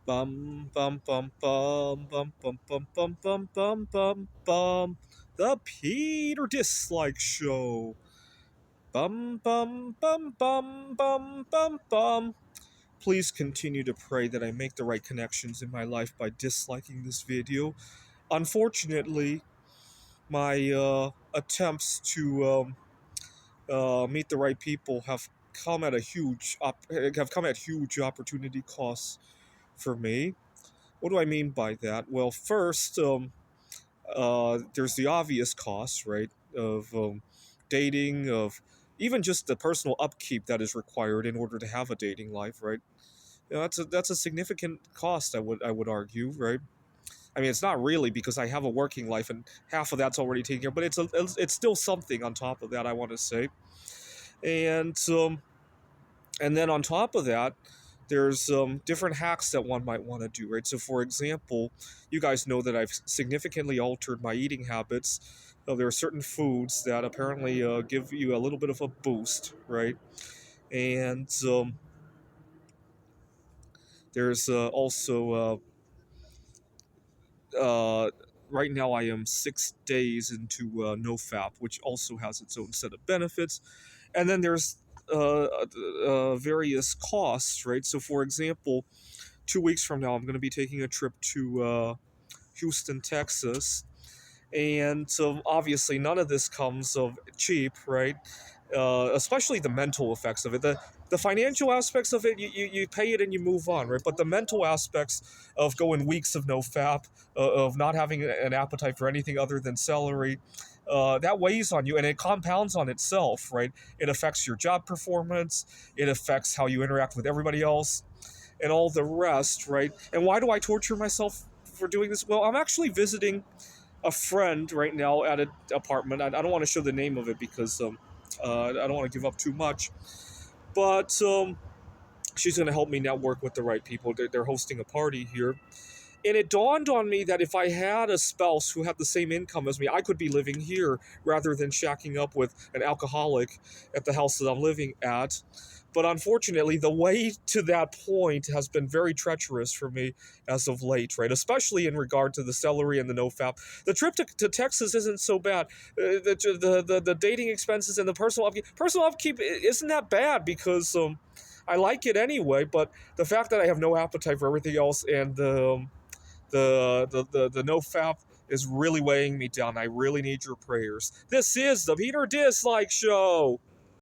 Bum bum bum bum bum bum bum bum bum bum bum bum. The Peter Dislike Show. Bum bum bum bum bum bum bum. Please continue to pray that I make the right connections in my life by disliking this video. Unfortunately, my attempts to meet the right people have come at huge opportunity costs for me. What do I mean by that? Well, first, there's the obvious costs, right, of dating, of even just the personal upkeep that is required in order to have a dating life, right? You know, that's a significant cost. I would argue, right? I mean, it's not really because I have a working life and half of that's already taken care, but it's still something on top of that. I want to say, and and then on top of that, there's different hacks that one might want to do, right? So, for example, you guys know that I've significantly altered my eating habits. There are certain foods that apparently give you a little bit of a boost, right? And there's also right now I am 6 days into NoFap, which also has its own set of benefits. And then there's various costs, right? So, for example, 2 weeks from now, I'm going to be taking a trip to Houston, Texas. And so obviously, none of this comes of cheap, right? Especially the mental effects of it. The financial aspects of it, you pay it and you move on, right? But the mental aspects of going weeks of no fap, of not having an appetite for anything other than celery, that weighs on you and it compounds on itself, right? It affects your job performance, it affects how you interact with everybody else, and all the rest, right? And why do I torture myself for doing this? Well, I'm actually visiting a friend right now at an apartment. I don't want to show the name of it because I don't want to give up too much. But she's going to help me network with the right people. They're hosting a party here. And it dawned on me that if I had a spouse who had the same income as me, I could be living here rather than shacking up with an alcoholic at the house that I'm living at. But unfortunately, the way to that point has been very treacherous for me as of late, right? Especially in regard to the celery and the nofap. The trip to Texas isn't so bad. The dating expenses and the personal upkeep isn't that bad because I like it anyway. But the fact that I have no appetite for everything else and the nofap is really weighing me down. I really need your prayers. This is the Peter Dislike Show.